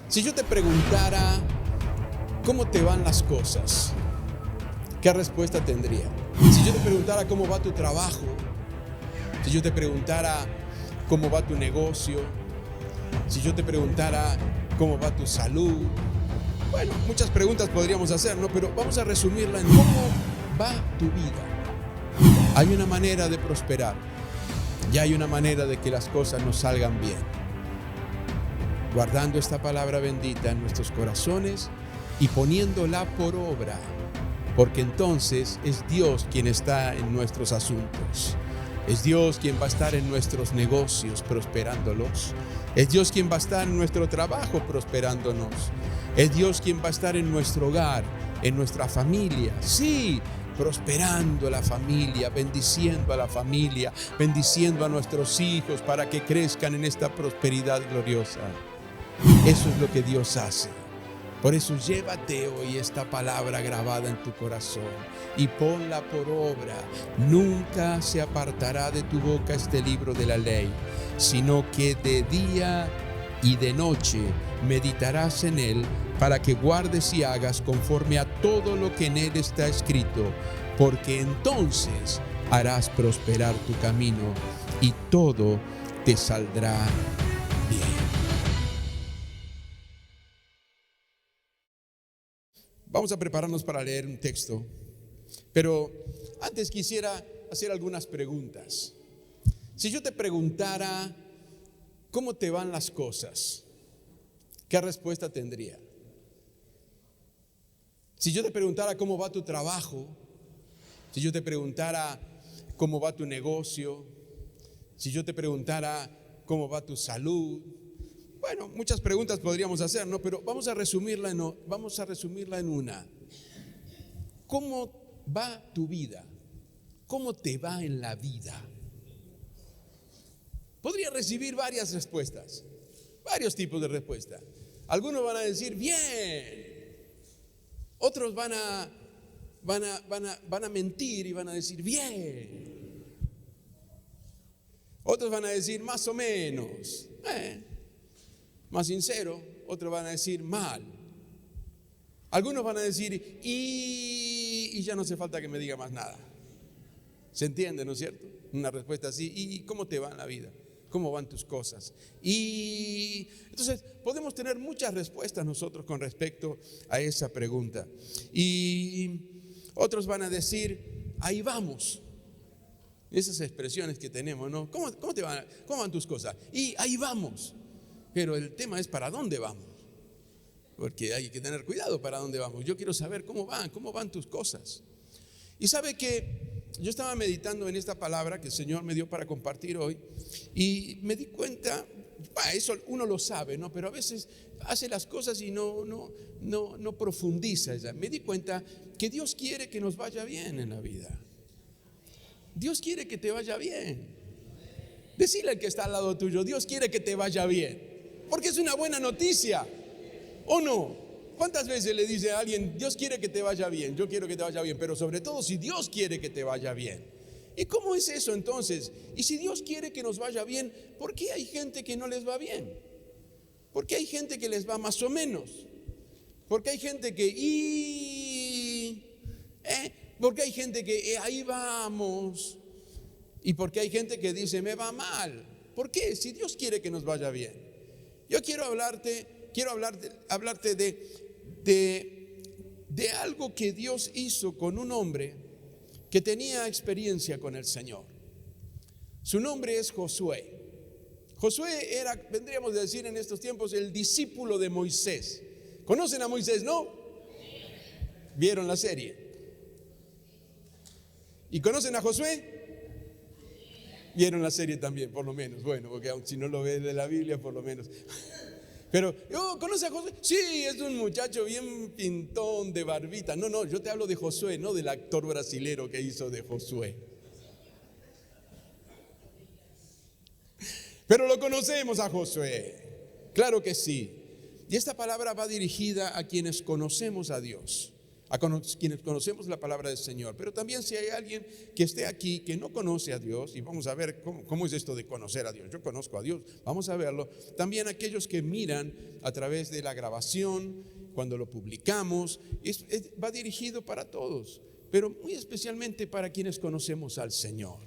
Si yo te preguntara cómo te van las cosas, ¿qué respuesta tendría? Si yo te preguntara cómo va tu trabajo, si yo te preguntara cómo va tu negocio, si yo te preguntara cómo va tu salud, bueno, muchas preguntas podríamos hacer, ¿no? Pero vamos a resumirla en cómo va tu vida. Hay una manera de prosperar y hay una manera de que las cosas nos salgan bien. Guardando esta palabra bendita en nuestros corazones y poniéndola por obra, porque entonces es Dios quien está en nuestros asuntos. Es Dios quien va a estar en nuestros negocios prosperándolos. Es Dios quien va a estar en nuestro trabajo prosperándonos. Es Dios quien va a estar en nuestro hogar, en nuestra familia. Sí, prosperando la familia, bendiciendo a la familia, bendiciendo a nuestros hijos para que crezcan en esta prosperidad gloriosa. Eso es lo que Dios hace. Por eso llévate hoy esta palabra grabada en tu corazón y ponla por obra. Nunca se apartará de tu boca este libro de la ley, sino que de día y de noche meditarás en él para que guardes y hagas conforme a todo lo que en él está escrito, porque entonces harás prosperar tu camino y todo te saldrá bien. Vamos a prepararnos para leer un texto, pero antes quisiera hacer algunas preguntas. Si yo te preguntara cómo te van las cosas, ¿qué respuesta tendría? Si yo te preguntara cómo va tu trabajo, si yo te preguntara cómo va tu negocio, si yo te preguntara cómo va tu salud, bueno, muchas preguntas podríamos hacer, ¿no? Pero vamos a resumirla en una. ¿Cómo va tu vida? ¿Cómo te va en la vida? Podría recibir varias respuestas, varios tipos de respuestas. Algunos van a decir bien, otros van a mentir y van a decir bien, otros van a decir más o menos, más sincero, otros van a decir mal. Algunos van a decir y ya no hace falta que me diga más nada. ¿Se entiende, no es cierto? Una respuesta así. ¿Y cómo te va en la vida? ¿Cómo van tus cosas? Y entonces podemos tener muchas respuestas nosotros con respecto a esa pregunta. Y otros van a decir, ahí vamos. Esas expresiones que tenemos, ¿no? ¿Cómo van tus cosas? Y ahí vamos. Pero el tema es ¿para dónde vamos? Porque hay que tener cuidado para dónde vamos. Yo quiero saber cómo van tus cosas. Y sabe que yo estaba meditando en esta palabra que el Señor me dio para compartir hoy y me di cuenta, eso uno lo sabe, ¿no? Pero a veces hace las cosas y no profundiza. Me di cuenta que Dios quiere que nos vaya bien en la vida. Dios quiere que te vaya bien. Decirle al que está al lado tuyo, Dios quiere que te vaya bien. Porque es una buena noticia, ¿o no? ¿Cuántas veces le dice a alguien, Dios quiere que te vaya bien? Yo quiero que te vaya bien, pero sobre todo si Dios quiere que te vaya bien. ¿Y cómo es eso entonces? Y si Dios quiere que nos vaya bien, ¿por qué hay gente que no les va bien? ¿Por qué hay gente que les va más o menos? ¿Por qué hay gente que ¿por qué hay gente que haí vamos? ¿Y por qué hay gente que dice me va mal? ¿Por qué? Si Dios quiere que nos vaya bien. Yo quiero hablarte de algo que Dios hizo con un hombre que tenía experiencia con el Señor. Su nombre es Josué. Josué era, vendríamos a decir en estos tiempos, el discípulo de Moisés. ¿Conocen a Moisés, no? ¿Vieron la serie? ¿Y conocen a Josué? Vieron la serie también, por lo menos. Bueno, porque aunque si no lo ves de la Biblia, por lo menos. Pero, ¿conoce a Josué? Sí, es un muchacho bien pintón de barbita. No, yo te hablo de Josué, no del actor brasilero que hizo de Josué. Pero lo conocemos a Josué. Claro que sí. Y esta palabra va dirigida a quienes conocemos a Dios. quienes conocemos la palabra del Señor. Pero también si hay alguien que esté aquí que no conoce a Dios, y vamos a ver cómo es esto de conocer a Dios. Yo conozco a Dios, vamos a verlo. También aquellos que miran a través de la grabación, cuando lo publicamos, va dirigido para todos, pero muy especialmente para quienes conocemos al Señor.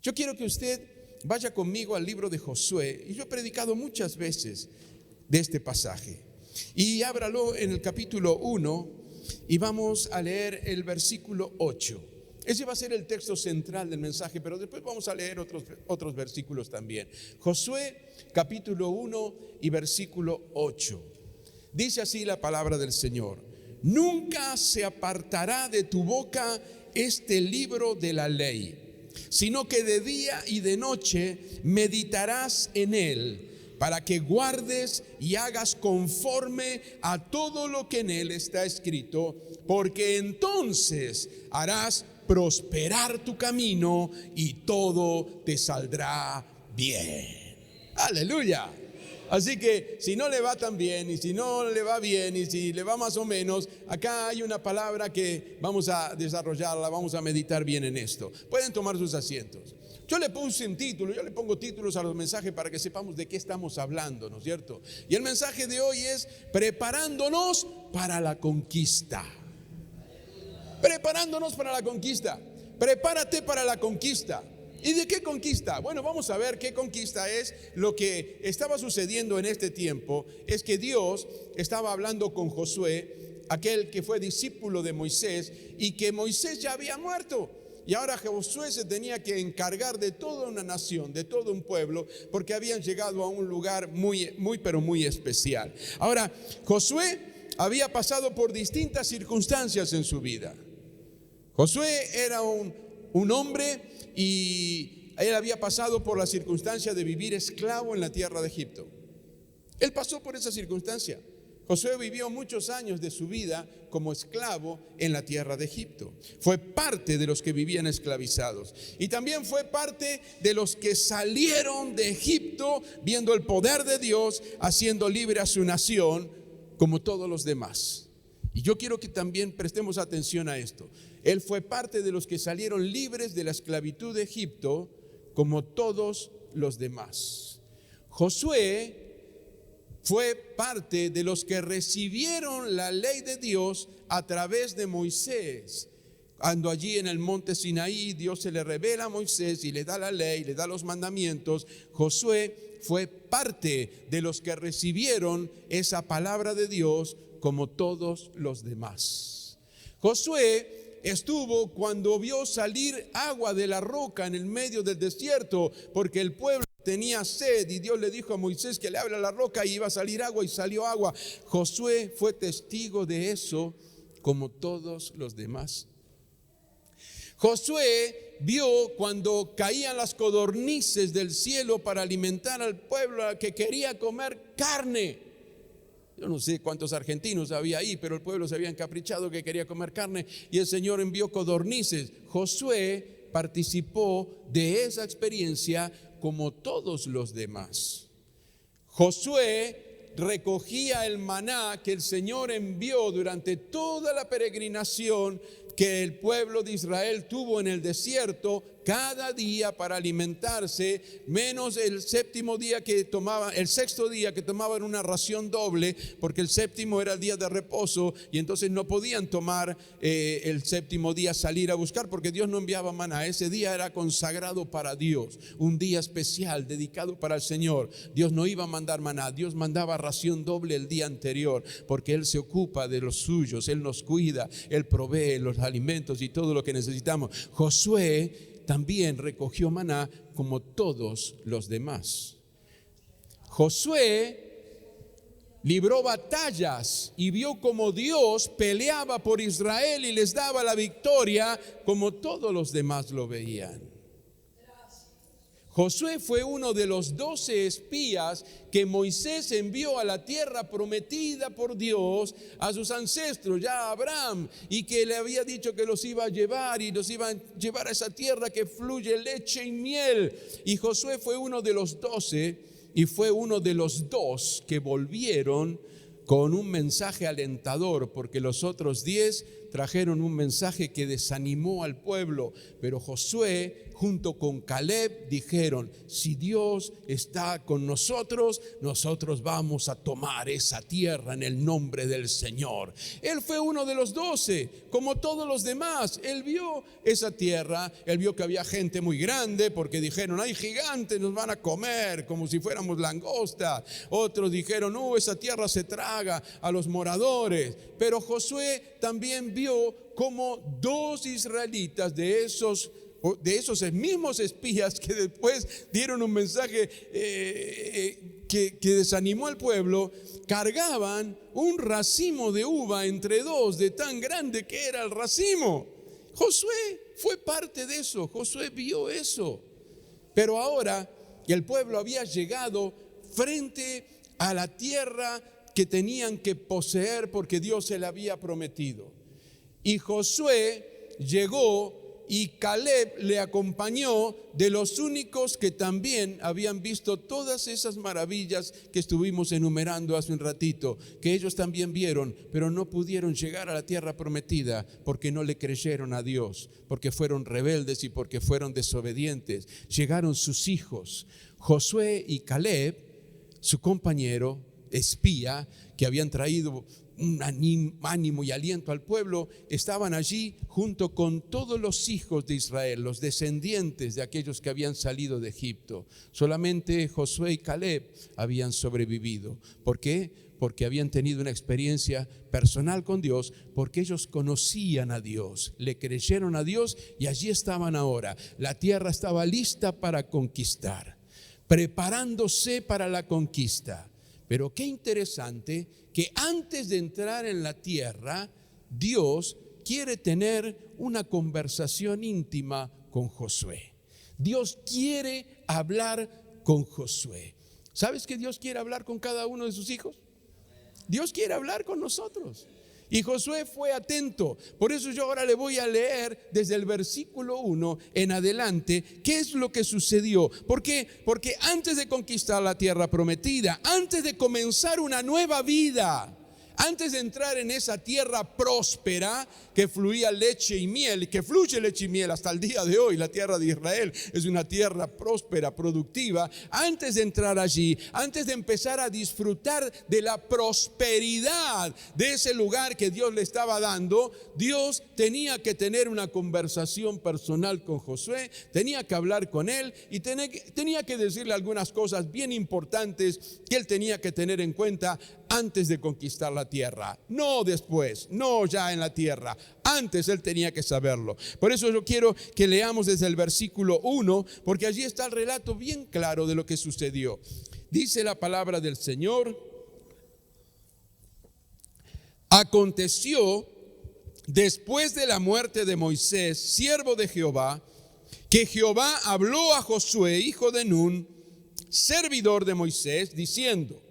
Yo quiero que usted vaya conmigo al libro de Josué, y yo he predicado muchas veces de este pasaje. Y ábralo en el capítulo 1 y vamos a leer el versículo 8. Ese va a ser el texto central del mensaje, pero después vamos a leer otros versículos también. Josué capítulo 1 y versículo 8. Dice así la palabra del Señor: nunca se apartará de tu boca este libro de la ley, sino que de día y de noche meditarás en él, para que guardes y hagas conforme a todo lo que en él está escrito, porque entonces harás prosperar tu camino y todo te saldrá bien. Aleluya. Así que si no le va tan bien, y si no le va bien, y si le va más o menos, acá hay una palabra que vamos a desarrollarla, vamos a meditar bien en esto. Pueden tomar sus asientos. Yo le puse un título, yo le pongo títulos a los mensajes para que sepamos de qué estamos hablando, ¿no es cierto? Y el mensaje de hoy es preparándonos para la conquista. Preparándonos para la conquista. Prepárate para la conquista. ¿Y de qué conquista? Bueno, vamos a ver qué conquista es. Lo que estaba sucediendo en este tiempo es que Dios estaba hablando con Josué, aquel que fue discípulo de Moisés, y que Moisés ya había muerto. Y ahora Josué se tenía que encargar de toda una nación, de todo un pueblo, porque habían llegado a un lugar pero muy especial. Ahora, Josué había pasado por distintas circunstancias en su vida. Josué era un hombre, y él había pasado por la circunstancia de vivir esclavo en la tierra de Egipto. Él pasó por esa circunstancia. Josué vivió muchos años de su vida como esclavo en la tierra de Egipto. Fue parte de los que vivían esclavizados. Y también fue parte de los que salieron de Egipto viendo el poder de Dios, haciendo libre a su nación como todos los demás. Y yo quiero que también prestemos atención a esto. Él fue parte de los que salieron libres de la esclavitud de Egipto como todos los demás. Josué fue parte de los que recibieron la ley de Dios a través de Moisés. Cuando allí en el monte Sinaí Dios se le revela a Moisés y le da la ley, le da los mandamientos, Josué fue parte de los que recibieron esa palabra de Dios como todos los demás. Josué estuvo cuando vio salir agua de la roca en el medio del desierto, porque el pueblo tenía sed, y Dios le dijo a Moisés que le abra la roca y iba a salir agua, y salió agua. Josué fue testigo de eso como todos los demás. Josué vio cuando caían las codornices del cielo para alimentar al pueblo que quería comer carne. Yo no sé cuántos argentinos había ahí, pero el pueblo se había encaprichado que quería comer carne, y el Señor envió codornices. Josué participó de esa experiencia como todos los demás. Josué recogía el maná que el Señor envió durante toda la peregrinación que el pueblo de Israel tuvo en el desierto cada día para alimentarse, menos el sexto día que tomaban una ración doble, porque el séptimo era el día de reposo, y entonces no podían tomar el séptimo día, salir a buscar, porque Dios no enviaba maná. Ese día era consagrado para Dios, un día especial dedicado para el Señor. Dios no iba a mandar maná, Dios mandaba ración doble el día anterior, porque Él se ocupa de los suyos, Él nos cuida, Él provee los alimentos y todo lo que necesitamos. Josué también recogió maná como todos los demás. Josué libró batallas y vio cómo Dios peleaba por Israel y les daba la victoria como todos los demás lo veían. Josué fue uno de los 12 espías que Moisés envió a la tierra prometida por Dios a sus ancestros, ya a Abraham, y que le había dicho que los iba a llevar, y los iba a llevar a esa tierra que fluye leche y miel. Y Josué fue uno de los 12 y fue uno de los 2 que volvieron con un mensaje alentador, porque los otros 10 trajeron un mensaje que desanimó al pueblo, pero Josué junto con Caleb dijeron: si Dios está con nosotros, nosotros vamos a tomar esa tierra en el nombre del Señor. Él fue uno de los 12, como todos los demás. Él vio esa tierra, él vio que había gente muy grande, porque dijeron: hay gigantes, nos van a comer como si fuéramos langosta. Otros dijeron: no, esa tierra se traga a los moradores. Pero Josué también vio como 2 israelitas de esos mismos espías que después dieron un mensaje que desanimó al pueblo, cargaban un racimo de uva entre 2, de tan grande que era el racimo. Josué fue parte de eso, Josué vio eso. Pero ahora el pueblo había llegado frente a la tierra que tenían que poseer, porque Dios se la había prometido. Y Josué llegó, y Caleb le acompañó, de los únicos que también habían visto todas esas maravillas que estuvimos enumerando hace un ratito, que ellos también vieron, pero no pudieron llegar a la tierra prometida porque no le creyeron a Dios, porque fueron rebeldes y porque fueron desobedientes. Llegaron sus hijos, Josué y Caleb, su compañero espía, que habían traído un ánimo y aliento al pueblo, estaban allí junto con todos los hijos de Israel, los descendientes de aquellos que habían salido de Egipto. Solamente Josué y Caleb habían sobrevivido. ¿Por qué? Porque habían tenido una experiencia personal con Dios, porque ellos conocían a Dios, le creyeron a Dios y allí estaban ahora. La tierra estaba lista para conquistar, preparándose para la conquista. Pero qué interesante que antes de entrar en la tierra, Dios quiere tener una conversación íntima con Josué. Dios quiere hablar con Josué. ¿Sabes que Dios quiere hablar con cada uno de sus hijos? Dios quiere hablar con nosotros. Y Josué fue atento. Por eso yo ahora le voy a leer desde el versículo 1 en adelante qué es lo que sucedió. ¿Por qué? Porque antes de conquistar la tierra prometida, antes de comenzar una nueva vida, antes de entrar en esa tierra próspera que fluía leche y miel, que fluye leche y miel hasta el día de hoy, la tierra de Israel es una tierra próspera, productiva. Antes de entrar allí, antes de empezar a disfrutar de la prosperidad de ese lugar que Dios le estaba dando, Dios tenía que tener una conversación personal con Josué, tenía que hablar con él y tenía que decirle algunas cosas bien importantes que él tenía que tener en cuenta antes de conquistar la tierra, no después, no ya en la tierra. Antes él tenía que saberlo. Por eso yo quiero que leamos desde el versículo 1, porque allí está el relato bien claro de lo que sucedió. Dice la palabra del Señor: aconteció después de la muerte de Moisés, siervo de Jehová, que Jehová habló a Josué, hijo de Nun, servidor de Moisés, diciendo: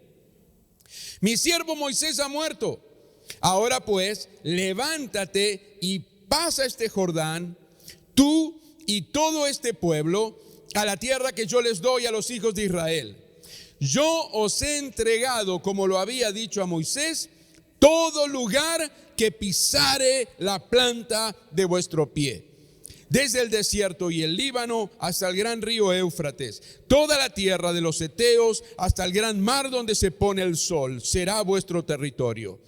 mi siervo Moisés ha muerto. Ahora pues, levántate y pasa este Jordán, tú y todo este pueblo, a la tierra que yo les doy a los hijos de Israel. Yo os he entregado, como lo había dicho a Moisés, todo lugar que pisare la planta de vuestro pie, desde el desierto y el Líbano hasta el gran río Éufrates, toda la tierra de los heteos hasta el gran mar donde se pone el sol, será vuestro territorio.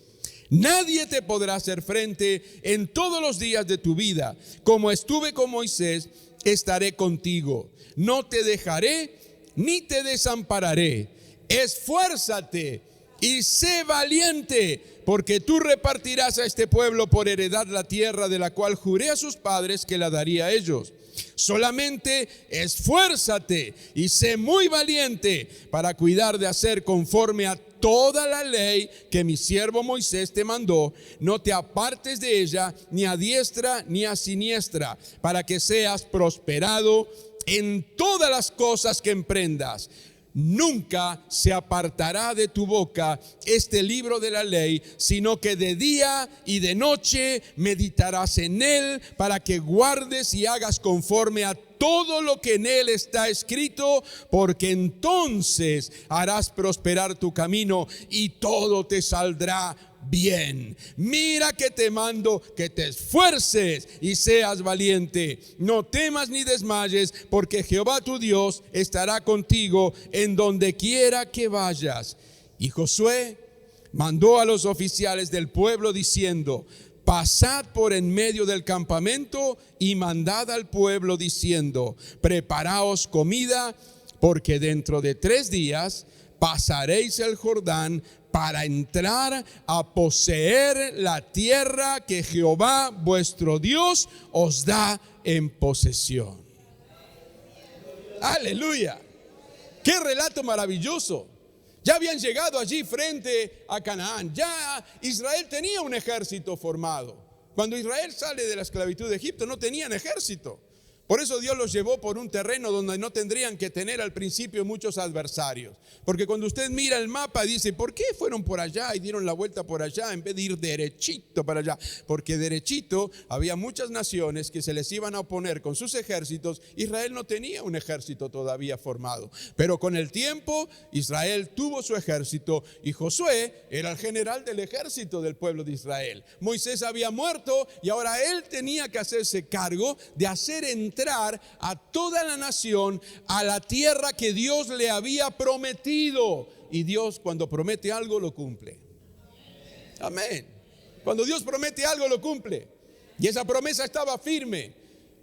Nadie te podrá hacer frente en todos los días de tu vida. Como estuve con Moisés, estaré contigo. No te dejaré ni te desampararé. Esfuérzate y sé valiente, porque tú repartirás a este pueblo por heredad la tierra de la cual juré a sus padres que la daría a ellos. Solamente esfuérzate y sé muy valiente para cuidar de hacer conforme a toda la ley que mi siervo Moisés te mandó. No te apartes de ella ni a diestra ni a siniestra, para que seas prosperado en todas las cosas que emprendas. Nunca se apartará de tu boca este libro de la ley, sino que de día y de noche meditarás en él, para que guardes y hagas conforme a todo lo que en él está escrito, porque entonces harás prosperar tu camino y todo te saldrá bien. Mira que te mando que te esfuerces y seas valiente. No temas ni desmayes, porque Jehová tu Dios estará contigo en donde quiera que vayas. Y Josué mandó a los oficiales del pueblo diciendo: pasad por en medio del campamento y mandad al pueblo diciendo: preparaos comida, porque dentro de 3 días pasaréis el Jordán para entrar a poseer la tierra que Jehová vuestro Dios os da en posesión. Aleluya. Qué relato maravilloso. Ya habían llegado allí frente a Canaán. Ya Israel tenía un ejército formado. Cuando Israel sale de la esclavitud de Egipto no tenían ejército. Por eso Dios los llevó por un terreno donde no tendrían que tener al principio muchos adversarios. Porque cuando usted mira el mapa dice: ¿por qué fueron por allá y dieron la vuelta por allá en vez de ir derechito para allá? Porque derechito había muchas naciones que se les iban a oponer con sus ejércitos. Israel no tenía un ejército todavía formado. Pero con el tiempo Israel tuvo su ejército y Josué era el general del ejército del pueblo de Israel. Moisés había muerto y ahora él tenía que hacerse cargo de hacer entrar a toda la nación a la tierra que Dios le había prometido. Y Dios, cuando promete algo, lo cumple. Amén. Cuando Dios promete algo, lo cumple. Y esa promesa estaba firme.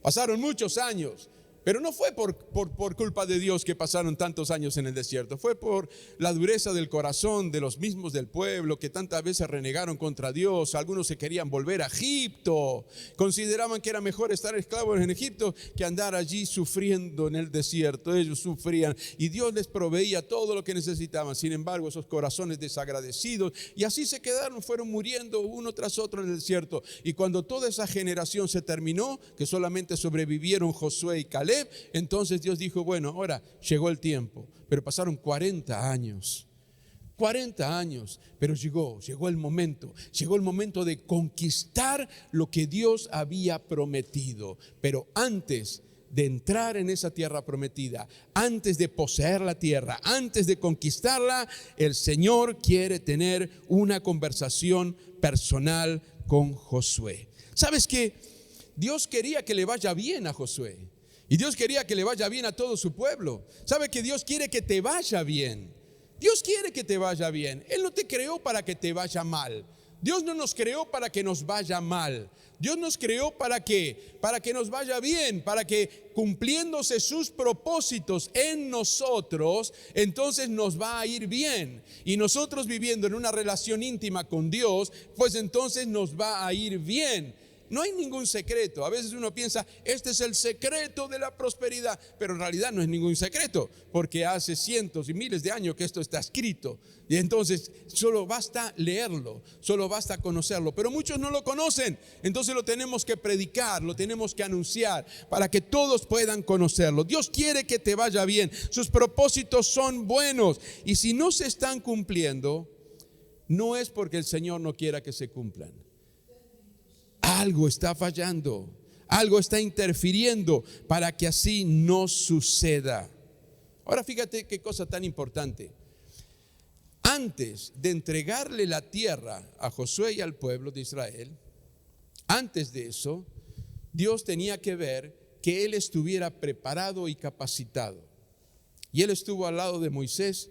Pasaron muchos años, pero no fue por culpa de Dios que pasaron tantos años en el desierto. Fue por la dureza del corazón de los mismos del pueblo, que tantas veces renegaron contra Dios. Algunos se querían volver a Egipto. Consideraban que era mejor estar esclavos en Egipto que andar allí sufriendo en el desierto. Ellos sufrían y Dios les proveía todo lo que necesitaban. Sin embargo, esos corazones desagradecidos, y así se quedaron, fueron muriendo uno tras otro en el desierto. Y cuando toda esa generación se terminó, que solamente sobrevivieron Josué y Caleb, entonces Dios dijo: bueno, ahora llegó el tiempo. Pero pasaron 40 años, pero llegó el momento de conquistar lo que Dios había prometido. Pero antes de entrar en esa tierra prometida, antes de poseer la tierra, antes de conquistarla, el Señor quiere tener una conversación personal con Josué. ¿Sabes qué? Dios quería que le vaya bien a Josué. Y Dios quería que le vaya bien a todo su pueblo. ¿Sabe que Dios quiere que te vaya bien? Dios quiere que te vaya bien. Él no te creó para que te vaya mal. Dios no nos creó para que nos vaya mal. Dios nos creó para que nos vaya bien, para que cumpliéndose sus propósitos en nosotros, entonces nos va a ir bien. Y nosotros viviendo en una relación íntima con Dios, pues entonces nos va a ir bien. No hay ningún secreto. A veces uno piensa: este es el secreto de la prosperidad, pero en realidad no es ningún secreto, porque hace cientos y miles de años que esto está escrito. Y entonces solo basta leerlo, solo basta conocerlo, pero muchos no lo conocen. Entonces lo tenemos que predicar, lo tenemos que anunciar para que todos puedan conocerlo. Dios quiere que te vaya bien. Sus propósitos son buenos, y si no se están cumpliendo, no es porque el Señor no quiera que se cumplan. Algo está fallando, algo está interfiriendo para que así no suceda. Ahora fíjate qué cosa tan importante. Antes de entregarle la tierra a Josué y al pueblo de Israel, antes de eso, Dios tenía que ver que él estuviera preparado y capacitado. Y él estuvo al lado de Moisés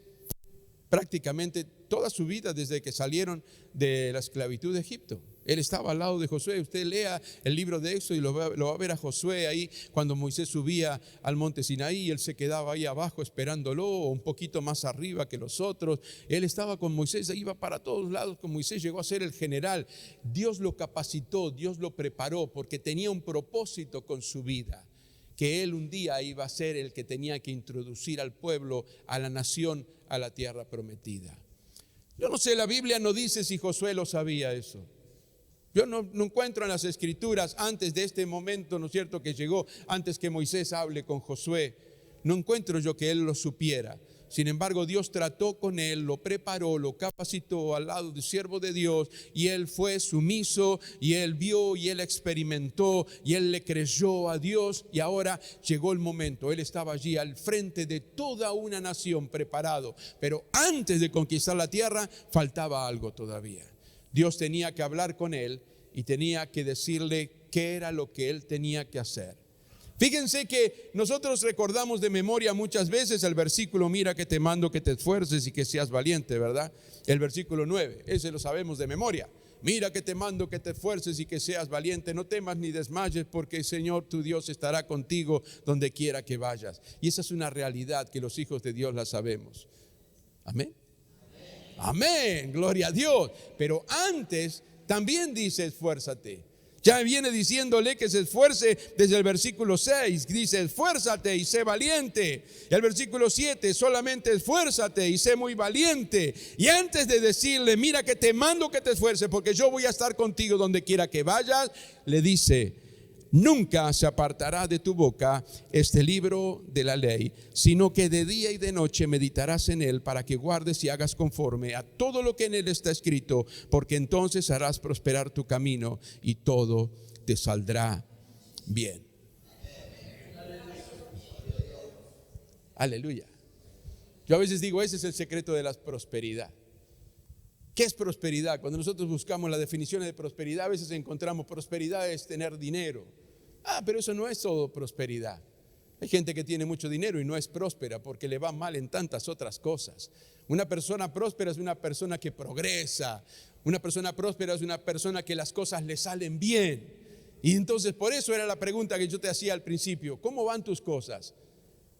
prácticamente toda su vida desde que salieron de la esclavitud de Egipto. Él estaba al lado de Josué. Usted lea el libro de Éxodo y lo va a ver a Josué ahí cuando Moisés subía al monte Sinaí. Él se quedaba ahí abajo esperándolo, o un poquito más arriba que los otros. Él estaba con Moisés, iba para todos lados con Moisés, llegó a ser el general. Dios lo capacitó, Dios lo preparó porque tenía un propósito con su vida, que él un día iba a ser el que tenía que introducir al pueblo, a la nación, a la tierra prometida. Yo no sé, la Biblia no dice si Josué lo sabía eso. Yo no encuentro en las escrituras antes de este momento, ¿no es cierto?, que llegó, antes que Moisés hable con Josué, no encuentro yo que él lo supiera. Sin embargo, Dios trató con él, lo preparó, lo capacitó al lado del siervo de Dios, y él fue sumiso, y él vio, y él experimentó, y él le creyó a Dios, y ahora llegó el momento. Él estaba allí al frente de toda una nación preparado, pero antes de conquistar la tierra faltaba algo todavía. Dios tenía que hablar con él y tenía que decirle qué era lo que él tenía que hacer. Fíjense que nosotros recordamos de memoria muchas veces el versículo: mira que te mando que te esfuerces y que seas valiente, ¿verdad? El versículo 9, ese lo sabemos de memoria. Mira que te mando que te esfuerces y que seas valiente, no temas ni desmayes, porque el Señor tu Dios estará contigo donde quiera que vayas. Y esa es una realidad que los hijos de Dios la sabemos. Amén. Amén, gloria a Dios. Pero antes también dice: esfuérzate. Ya viene diciéndole que se esfuerce desde el versículo 6. Dice: esfuérzate y sé valiente. Y el versículo 7: solamente esfuérzate y sé muy valiente. Y antes de decirle: mira que te mando que te esfuerces, porque yo voy a estar contigo donde quiera que vayas, le dice: nunca se apartará de tu boca este libro de la ley, sino que de día y de noche meditarás en él, para que guardes y hagas conforme a todo lo que en él está escrito, porque entonces harás prosperar tu camino y todo te saldrá bien. Aleluya. Yo a veces digo, ese es el secreto de la prosperidad. ¿Qué es prosperidad? Cuando nosotros buscamos las definiciones de prosperidad, a veces encontramos: prosperidad es tener dinero. Pero eso no es todo prosperidad. Hay gente que tiene mucho dinero y no es próspera porque le va mal en tantas otras cosas. Una persona próspera es una persona que progresa. Una persona próspera es una persona que las cosas le salen bien. Y entonces por eso era la pregunta que yo te hacía al principio: ¿cómo van tus cosas?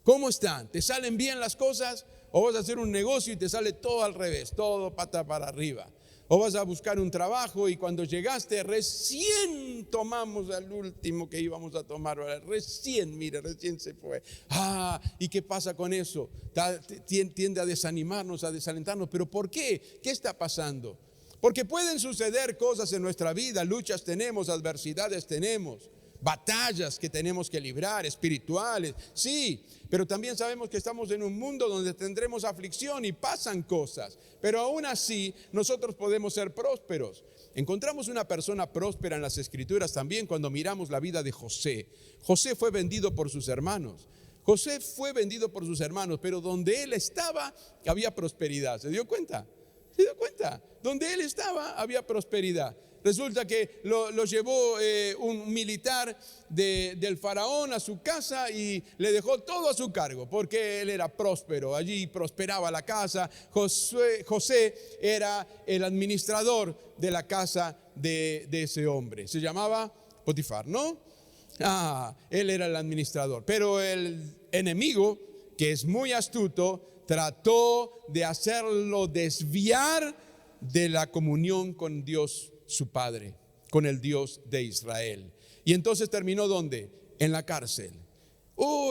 ¿Cómo están? ¿Te salen bien las cosas? ¿O vas a hacer un negocio y te sale todo al revés, todo pata para arriba? ¿O vas a buscar un trabajo y cuando llegaste recién tomamos al último que íbamos a tomar? Recién se fue. ¿Y qué pasa con eso? Tiende a desanimarnos, a desalentarnos. ¿Pero por qué? ¿Qué está pasando? Porque pueden suceder cosas en nuestra vida, luchas tenemos, adversidades tenemos, batallas que tenemos que librar, espirituales, sí, pero también sabemos que estamos en un mundo donde tendremos aflicción y pasan cosas, pero aún así nosotros podemos ser prósperos. Encontramos una persona próspera en las Escrituras también cuando miramos la vida de José. José fue vendido por sus hermanos. José fue vendido por sus hermanos, pero donde él estaba había prosperidad. ¿Se dio cuenta? ¿Se dio cuenta? Donde él estaba había prosperidad. Resulta que lo llevó un militar del faraón a su casa y le dejó todo a su cargo, porque él era próspero, allí prosperaba la casa. José era el administrador de la casa de ese hombre. Se llamaba Potifar, ¿no? Él era el administrador. Pero el enemigo, que es muy astuto, trató de hacerlo desviar de la comunión con Dios su Padre, con el Dios de Israel. Y entonces terminó ¿dónde? En la cárcel.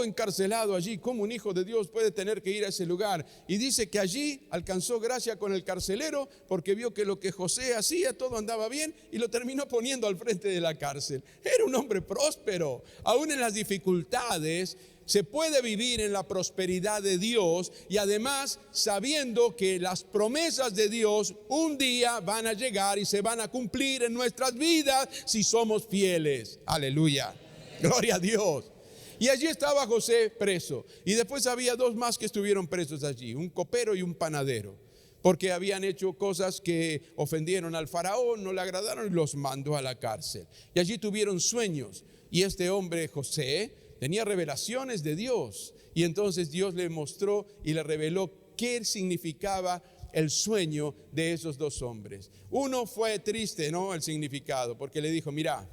Encarcelado allí. ¿Cómo un hijo de Dios puede tener que ir a ese lugar? Y dice que allí alcanzó gracia con el carcelero, porque vio que lo que José hacía todo andaba bien y lo terminó poniendo al frente de la cárcel. Era un hombre próspero. Aún en las dificultades se puede vivir en la prosperidad de Dios, y además sabiendo que las promesas de Dios un día van a llegar y se van a cumplir en nuestras vidas si somos fieles. Aleluya, gloria a Dios. Y allí estaba José preso, y después había dos más que estuvieron presos allí: un copero y un panadero, porque habían hecho cosas que ofendieron al faraón, no le agradaron, y los mandó a la cárcel. Y allí tuvieron sueños, y este hombre José tenía revelaciones de Dios, y entonces Dios le mostró y le reveló qué significaba el sueño de esos dos hombres. Uno fue triste, ¿no? El significado, porque le dijo: mira,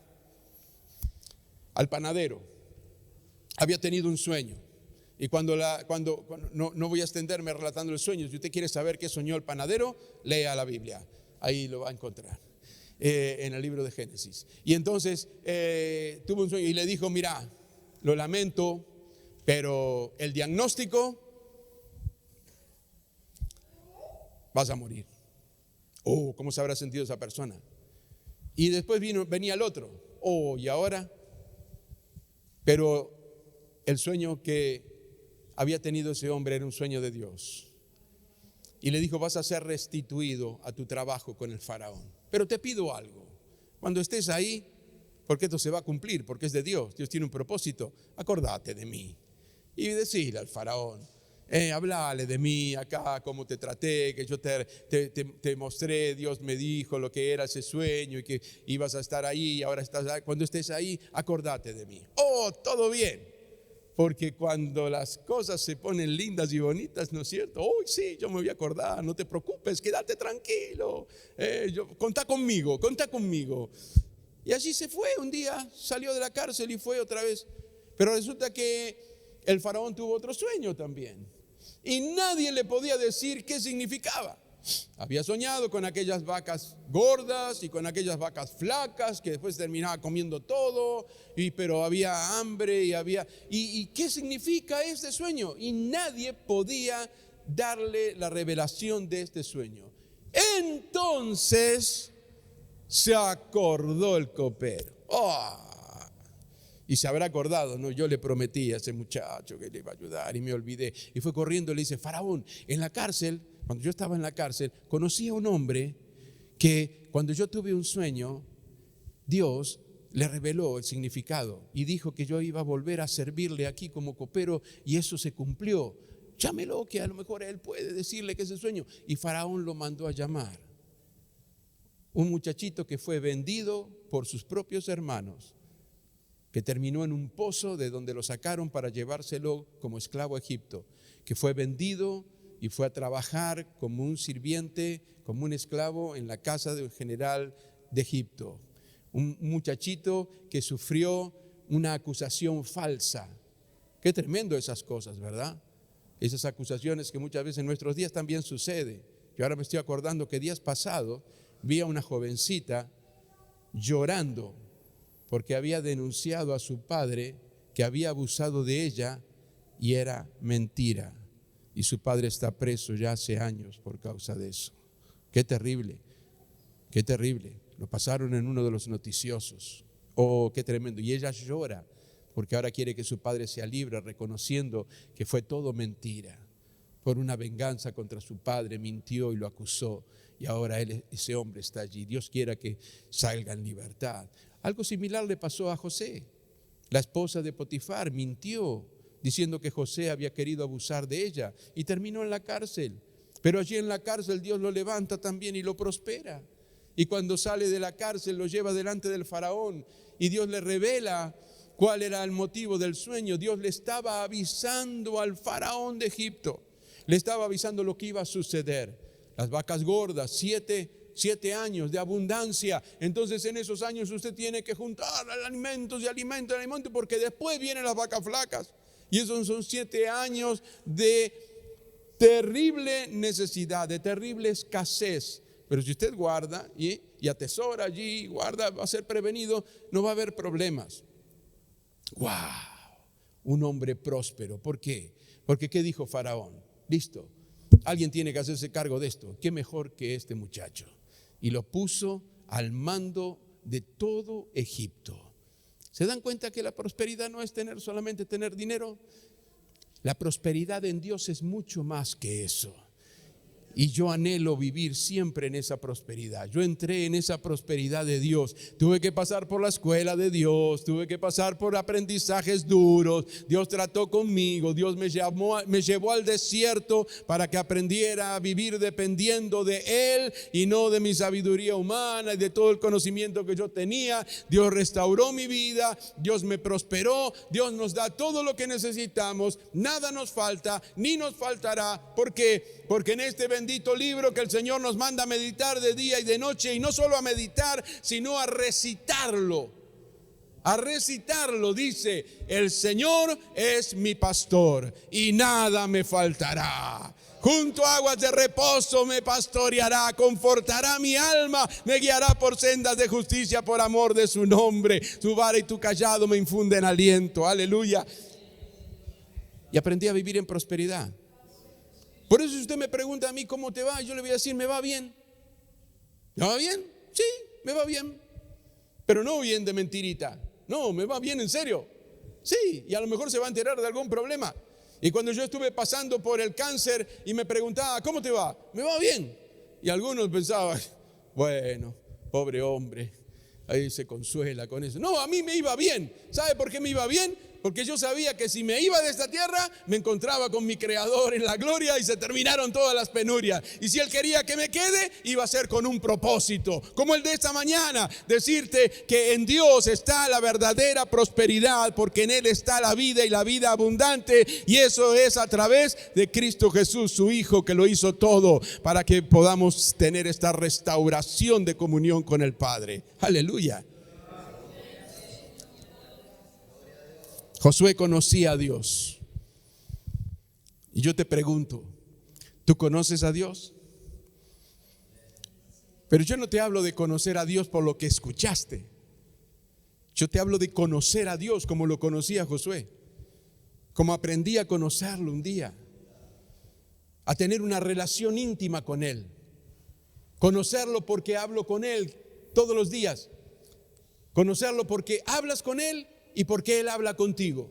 al panadero había tenido un sueño, y cuando no voy a extenderme relatando el sueño. Si usted quiere saber qué soñó el panadero, lea la Biblia, ahí lo va a encontrar, en el libro de Génesis. Y entonces tuvo un sueño y le dijo: mira, lo lamento, pero el diagnóstico: vas a morir. ¿Cómo se habrá sentido esa persona? Y después venía el otro: ¿y ahora? Pero el sueño que había tenido ese hombre era un sueño de Dios. Y le dijo: vas a ser restituido a tu trabajo con el faraón. Pero te pido algo. Cuando estés ahí, porque esto se va a cumplir, porque es de Dios, Dios tiene un propósito, acordate de mí. Y decirle al faraón: hablale de mí acá, cómo te traté, que yo te mostré, Dios me dijo lo que era ese sueño y que ibas a estar ahí y ahora estás ahí. Cuando estés ahí, acordate de mí. Oh, todo bien. Porque cuando las cosas se ponen lindas y bonitas, ¿no es cierto? Oh, sí, yo me voy a acordar, no te preocupes, quédate tranquilo. Contá conmigo, contá conmigo. Y allí se fue, un día salió de la cárcel y fue otra vez. Pero resulta que el faraón tuvo otro sueño también. Y nadie le podía decir qué significaba. Había soñado con aquellas vacas gordas y con aquellas vacas flacas que después terminaba comiendo todo, pero había hambre ¿Y qué significa este sueño? Y nadie podía darle la revelación de este sueño. Entonces se acordó el copero. Y se habrá acordado, ¿no? Yo le prometí a ese muchacho que le iba a ayudar y me olvidé. Y fue corriendo y le dice: faraón, en la cárcel, cuando yo estaba en la cárcel, conocí a un hombre que cuando yo tuve un sueño, Dios le reveló el significado y dijo que yo iba a volver a servirle aquí como copero, y eso se cumplió. Llámelo, que a lo mejor él puede decirle que es el sueño. Y faraón lo mandó a llamar. Un muchachito que fue vendido por sus propios hermanos, que terminó en un pozo de donde lo sacaron para llevárselo como esclavo a Egipto, que fue vendido y fue a trabajar como un sirviente, como un esclavo en la casa del general de Egipto. Un muchachito que sufrió una acusación falsa. Qué tremendo esas cosas, ¿verdad? Esas acusaciones que muchas veces en nuestros días también sucede. Yo ahora me estoy acordando que días pasados vi a una jovencita llorando porque había denunciado a su padre que había abusado de ella y era mentira. Y su padre está preso ya hace años por causa de eso. Qué terrible, qué terrible. Lo pasaron en uno de los noticiosos. Oh, qué tremendo. Y ella llora porque ahora quiere que su padre sea libre, reconociendo que fue todo mentira. Por una venganza contra su padre, mintió y lo acusó. Y ahora ese hombre está allí. Dios quiera que salga en libertad. Algo similar le pasó a José. La esposa de Potifar mintió diciendo que José había querido abusar de ella y terminó en la cárcel. Pero allí en la cárcel Dios lo levanta también y lo prospera. Y cuando sale de la cárcel lo lleva delante del faraón y Dios le revela cuál era el motivo del sueño. Dios le estaba avisando al faraón de Egipto, le estaba avisando lo que iba a suceder. Las vacas gordas, 7 años de abundancia. Entonces en esos años usted tiene que juntar alimentos y alimentos, porque después vienen las vacas flacas. Y esos son 7 años de terrible necesidad, de terrible escasez. Pero si usted guarda y atesora allí, guarda, va a ser prevenido, no va a haber problemas. ¡Wow! Un hombre próspero. ¿Por qué? Porque ¿qué dijo Faraón? Listo, alguien tiene que hacerse cargo de esto. ¿Qué mejor que este muchacho? Y lo puso al mando de todo Egipto. ¿Se dan cuenta que la prosperidad no es solamente tener dinero? La prosperidad en Dios es mucho más que eso. Y yo anhelo vivir siempre en esa prosperidad. Yo entré en esa prosperidad de Dios. Tuve que pasar por la escuela de Dios. Tuve que pasar por aprendizajes duros. Dios trató conmigo. Dios me llevó al desierto para que aprendiera a vivir dependiendo de Él y no de mi sabiduría humana y de todo el conocimiento que yo tenía. Dios restauró mi vida. Dios me prosperó. Dios nos da todo lo que necesitamos. Nada nos falta ni nos faltará. ¿Por qué? Porque en este bendito libro que el Señor nos manda a meditar de día y de noche, y no solo a meditar, sino a recitarlo. A recitarlo, dice: el Señor es mi pastor y nada me faltará. Junto a aguas de reposo me pastoreará, confortará mi alma, me guiará por sendas de justicia por amor de su nombre. Tu vara y tu cayado me infunden aliento. Aleluya. Y aprendí a vivir en prosperidad. Por eso si usted me pregunta a mí cómo te va, yo le voy a decir: me va bien. ¿Me va bien? Sí, me va bien. Pero no bien de mentirita. No, me va bien en serio. Sí, y a lo mejor se va a enterar de algún problema. Y cuando yo estuve pasando por el cáncer y me preguntaba, ¿cómo te va? Me va bien. Y algunos pensaban, bueno, pobre hombre, ahí se consuela con eso. No, a mí me iba bien. ¿Sabe por qué me iba bien? Porque yo sabía que si me iba de esta tierra, me encontraba con mi Creador en la gloria y se terminaron todas las penurias. Y si Él quería que me quede, iba a ser con un propósito, como el de esta mañana, decirte que en Dios está la verdadera prosperidad, porque en Él está la vida y la vida abundante, y eso es a través de Cristo Jesús, su Hijo, que lo hizo todo para que podamos tener esta restauración de comunión con el Padre. Aleluya. Josué conocía a Dios. Y yo te pregunto, ¿tú conoces a Dios? Pero yo no te hablo de conocer a Dios por lo que escuchaste. Yo te hablo de conocer a Dios como lo conocía Josué, como aprendí a conocerlo un día, a tener una relación íntima con Él. Conocerlo porque hablo con Él todos los días. Conocerlo porque hablas con Él y porque Él habla contigo.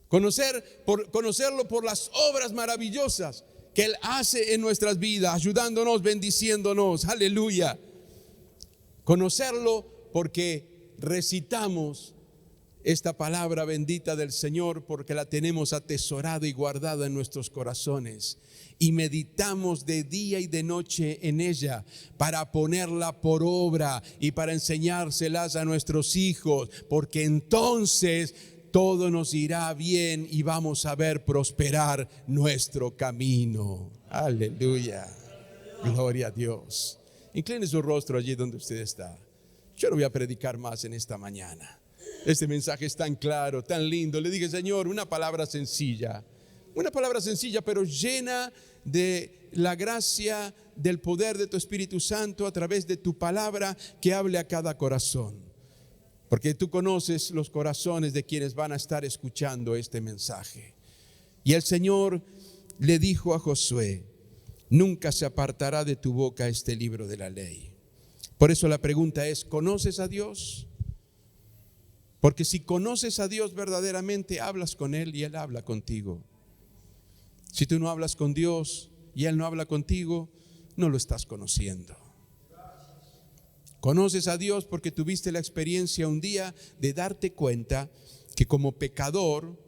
Conocerlo por las obras maravillosas que Él hace en nuestras vidas, ayudándonos, bendiciéndonos. Aleluya. Conocerlo porque recitamos esta palabra bendita del Señor, porque la tenemos atesorada y guardada en nuestros corazones. Y meditamos de día y de noche en ella para ponerla por obra y para enseñárselas a nuestros hijos, porque entonces todo nos irá bien y vamos a ver prosperar nuestro camino. Aleluya. Gloria a Dios. Incline su rostro allí donde usted está. Yo no voy a predicar más en esta mañana. Este mensaje es tan claro, tan lindo. Le dije, Señor, una palabra sencilla pero llena de la gracia, del poder de tu Espíritu Santo a través de tu palabra que hable a cada corazón. Porque tú conoces los corazones de quienes van a estar escuchando este mensaje. Y el Señor le dijo a Josué, nunca se apartará de tu boca este libro de la ley. Por eso la pregunta es, ¿conoces a Dios? Porque si conoces a Dios verdaderamente, hablas con Él y Él habla contigo. Si tú no hablas con Dios y Él no habla contigo, no lo estás conociendo. Conoces a Dios porque tuviste la experiencia un día de darte cuenta que como pecador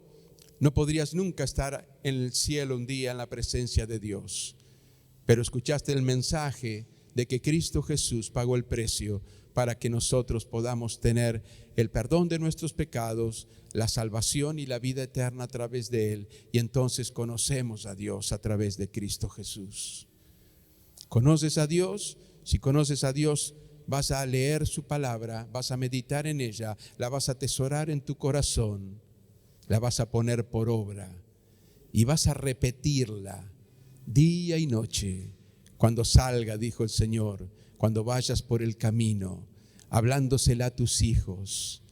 no podrías nunca estar en el cielo un día en la presencia de Dios. Pero escuchaste el mensaje de que Cristo Jesús pagó el precio para que nosotros podamos tener el perdón de nuestros pecados, la salvación y la vida eterna a través de Él. Y entonces conocemos a Dios a través de Cristo Jesús. ¿Conoces a Dios? Si conoces a Dios, vas a leer su palabra, vas a meditar en ella, la vas a atesorar en tu corazón, la vas a poner por obra y vas a repetirla día y noche. Cuando salga, dijo el Señor, cuando vayas por el camino, hablándosela a tus hijos,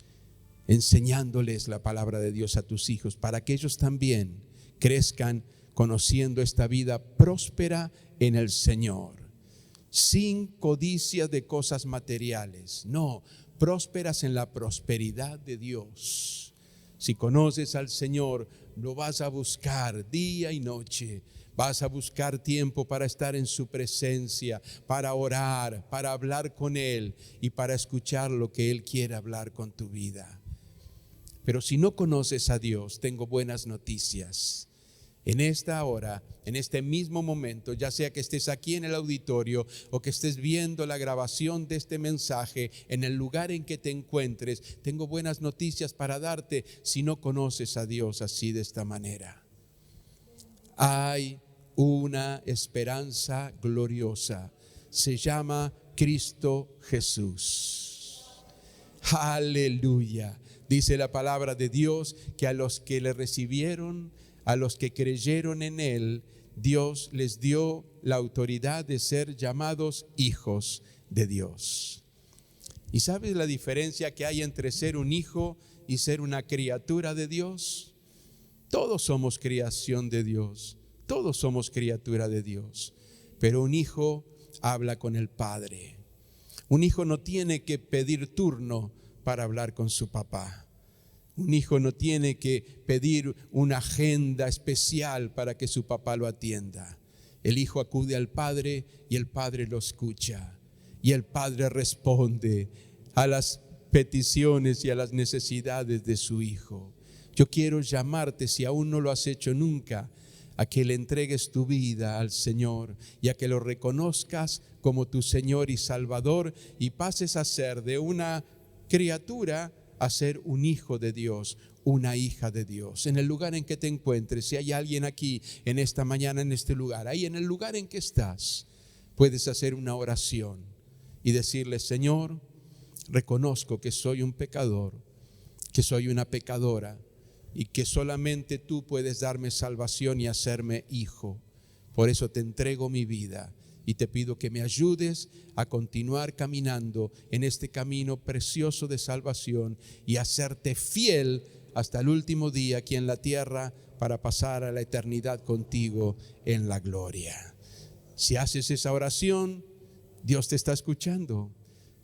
enseñándoles la palabra de Dios a tus hijos, para que ellos también crezcan conociendo esta vida próspera en el Señor, sin codicia de cosas materiales, no, prósperas en la prosperidad de Dios. Si conoces al Señor, lo vas a buscar día y noche. Vas a buscar tiempo para estar en su presencia, para orar, para hablar con Él y para escuchar lo que Él quiere hablar con tu vida. Pero si no conoces a Dios, tengo buenas noticias. En esta hora, en este mismo momento, ya sea que estés aquí en el auditorio o que estés viendo la grabación de este mensaje, en el lugar en que te encuentres, tengo buenas noticias para darte si no conoces a Dios así de esta manera. Hay una esperanza gloriosa, se llama Cristo Jesús. Aleluya. Dice la palabra de Dios que a los que le recibieron, a los que creyeron en Él, Dios les dio la autoridad de ser llamados hijos de Dios. ¿Y sabes la diferencia que hay entre ser un hijo y ser una criatura de Dios? Todos somos creación de Dios. Todos somos criatura de Dios, pero un hijo habla con el Padre. Un hijo no tiene que pedir turno para hablar con su papá. Un hijo no tiene que pedir una agenda especial para que su papá lo atienda. El hijo acude al padre y el padre lo escucha. Y el padre responde a las peticiones y a las necesidades de su hijo. Yo quiero llamarte, si aún no lo has hecho nunca, a que le entregues tu vida al Señor y a que lo reconozcas como tu Señor y Salvador y pases a ser de una criatura a ser un hijo de Dios, una hija de Dios. En el lugar en que te encuentres, si hay alguien aquí en esta mañana, en este lugar, ahí en el lugar en que estás, puedes hacer una oración y decirle: Señor, reconozco que soy un pecador, que soy una pecadora y que solamente tú puedes darme salvación y hacerme hijo. Por eso te entrego mi vida y te pido que me ayudes a continuar caminando en este camino precioso de salvación y a serte fiel hasta el último día aquí en la tierra para pasar a la eternidad contigo en la gloria. Si haces esa oración, Dios te está escuchando.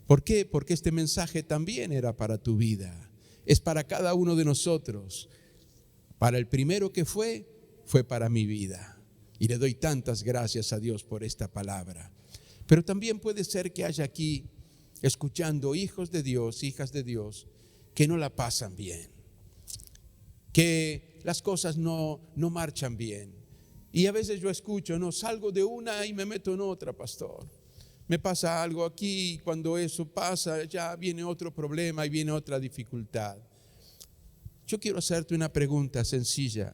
¿Por qué? Porque este mensaje también era para tu vida. Es para cada uno de nosotros. Para el primero que fue para mi vida. Y le doy tantas gracias a Dios por esta palabra. Pero también puede ser que haya aquí, escuchando, hijos de Dios, hijas de Dios, que no la pasan bien, que las cosas no marchan bien. Y a veces yo escucho: no, salgo de una y me meto en otra, pastor. Me pasa algo aquí y cuando eso pasa ya viene otro problema y viene otra dificultad. Yo quiero hacerte una pregunta sencilla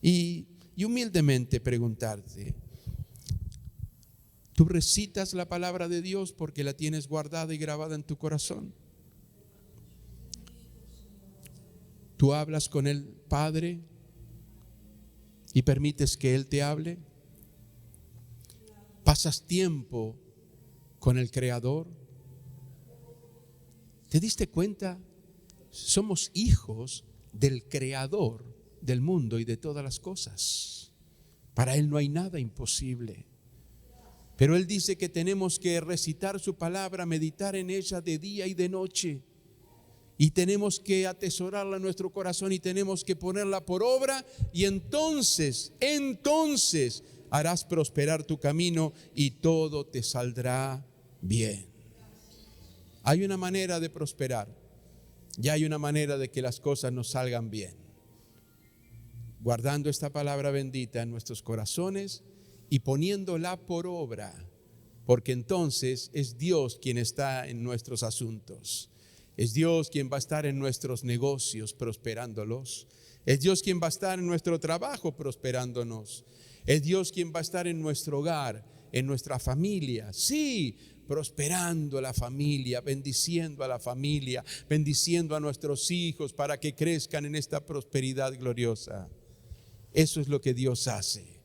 y humildemente preguntarte: ¿tú recitas la palabra de Dios porque la tienes guardada y grabada en tu corazón? ¿Tú hablas con el Padre y permites que Él te hable? ¿Pasas tiempo con el Creador? ¿Te diste cuenta? Somos hijos del Creador del mundo y de todas las cosas. Para Él no hay nada imposible. Pero Él dice que tenemos que recitar su palabra, meditar en ella de día y de noche. Y tenemos que atesorarla en nuestro corazón y tenemos que ponerla por obra. Y entonces harás prosperar tu camino y todo te saldrá bien. Hay una manera de prosperar. Ya hay una manera de que las cosas nos salgan bien. Guardando esta palabra bendita en nuestros corazones y poniéndola por obra, porque entonces es Dios quien está en nuestros asuntos. Es Dios quien va a estar en nuestros negocios prosperándolos. Es Dios quien va a estar en nuestro trabajo prosperándonos. Es Dios quien va a estar en nuestro hogar, en nuestra familia. Sí, prosperando la familia, bendiciendo a la familia, bendiciendo a nuestros hijos para que crezcan en esta prosperidad gloriosa. Eso es lo que Dios hace.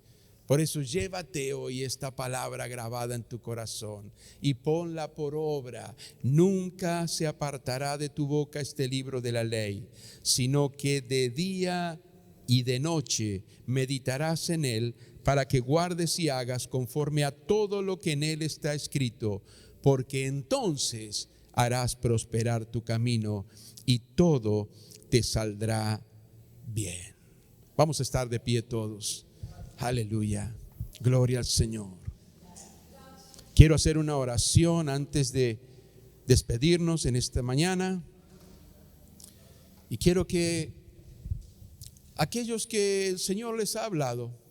Por eso llévate hoy esta palabra grabada en tu corazón y ponla por obra. Nunca se apartará de tu boca este libro de la ley, sino que de día y de noche meditarás en él, para que guardes y hagas conforme a todo lo que en él está escrito, porque entonces harás prosperar tu camino y todo te saldrá bien. Vamos a estar de pie todos. Aleluya. Gloria al Señor. Quiero hacer una oración antes de despedirnos en esta mañana. Y quiero que aquellos que el Señor les ha hablado,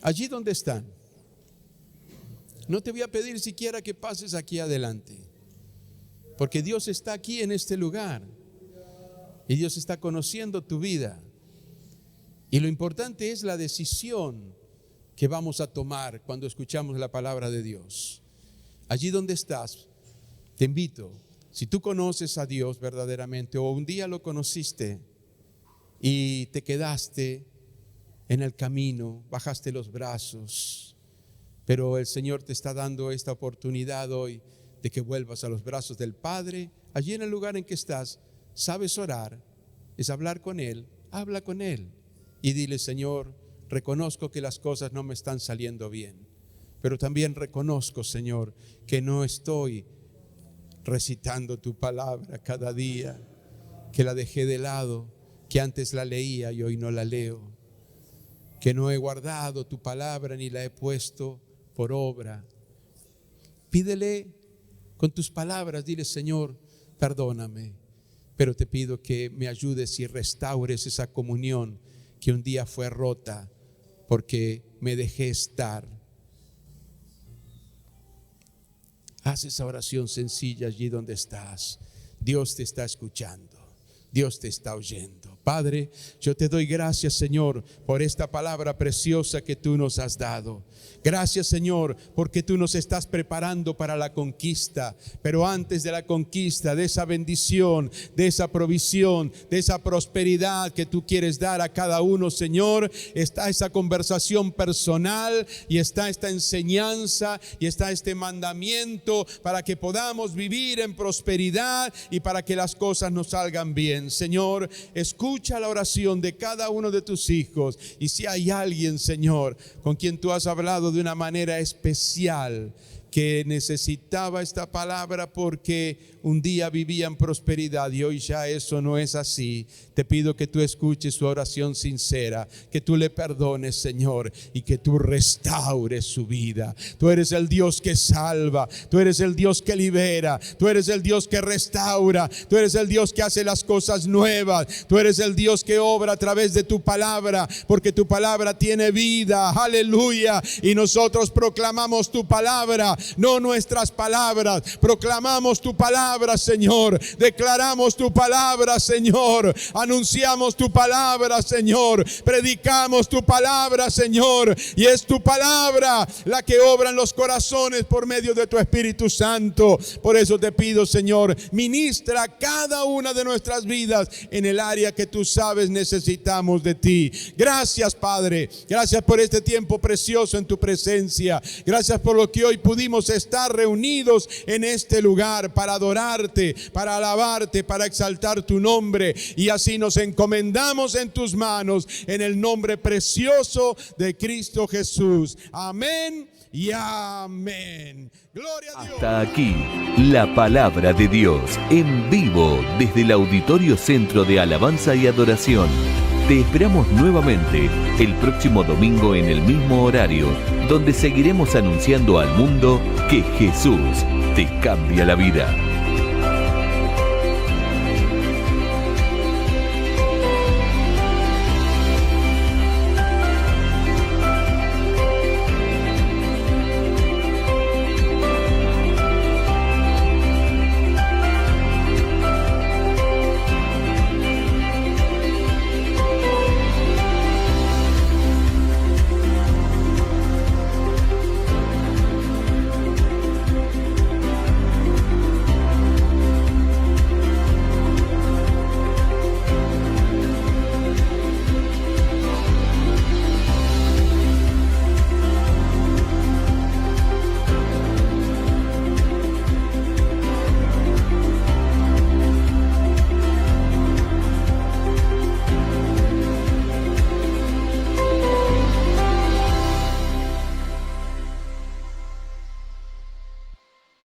allí donde están, no te voy a pedir siquiera que pases aquí adelante, porque Dios está aquí en este lugar y Dios está conociendo tu vida. Y lo importante es la decisión que vamos a tomar cuando escuchamos la palabra de Dios. Allí donde estás, te invito, si tú conoces a Dios verdaderamente o un día lo conociste y te quedaste en el camino, bajaste los brazos, pero el Señor te está dando esta oportunidad hoy de que vuelvas a los brazos del Padre. Allí en el lugar en que estás, sabes orar, es hablar con Él, habla con Él y dile: Señor, reconozco que las cosas no me están saliendo bien, pero también reconozco, Señor, que no estoy recitando tu palabra cada día. que la dejé de lado, que antes la leía y hoy no la leo, que no he guardado tu palabra ni la he puesto por obra. Pídele con tus palabras, dile: Señor, perdóname, pero te pido que me ayudes y restaures esa comunión que un día fue rota porque me dejé estar. Haz esa oración sencilla allí donde estás. Dios te está escuchando, Dios te está oyendo. Padre, yo te doy gracias, Señor, por esta palabra preciosa que tú nos has dado. Gracias, Señor, porque tú nos estás preparando para la conquista. Pero antes de la conquista, de esa bendición, de esa provisión, de esa prosperidad que tú quieres dar a cada uno, Señor, está esa conversación personal y está esta enseñanza y está este mandamiento para que podamos vivir en prosperidad y para que las cosas nos salgan bien. Señor, escucha la oración de cada uno de tus hijos, y si hay alguien, Señor, con quien tú has hablado de una manera especial, que necesitaba esta palabra porque un día vivía en prosperidad y hoy ya eso no es así, te pido que tú escuches su oración sincera, que tú le perdones, Señor, y que tú restaures su vida. Tú eres el Dios que salva, tú eres el Dios que libera, tú eres el Dios que restaura, tú eres el Dios que hace las cosas nuevas, tú eres el Dios que obra a través de tu palabra, porque tu palabra tiene vida. Aleluya. Y nosotros proclamamos tu palabra, no nuestras palabras. Proclamamos tu palabra, Señor. Declaramos tu palabra, Señor. Anunciamos tu palabra, Señor. Predicamos tu palabra, Señor. Y es tu palabra la que obra en los corazones por medio de tu Espíritu Santo. Por eso te pido, Señor, ministra cada una de nuestras vidas en el área que tú sabes necesitamos de ti. Gracias, Padre. Gracias por este tiempo precioso en tu presencia. Gracias por lo que hoy pudimos estar reunidos en este lugar para adorarte, para alabarte, para exaltar tu nombre. Y así nos encomendamos en tus manos, en el nombre precioso de Cristo Jesús. Amén y amén. Gloria a Dios. Hasta aquí la palabra de Dios en vivo desde el Auditorio Centro de Alabanza y Adoración. Te esperamos nuevamente el próximo domingo en el mismo horario, donde seguiremos anunciando al mundo que Jesús te cambia la vida.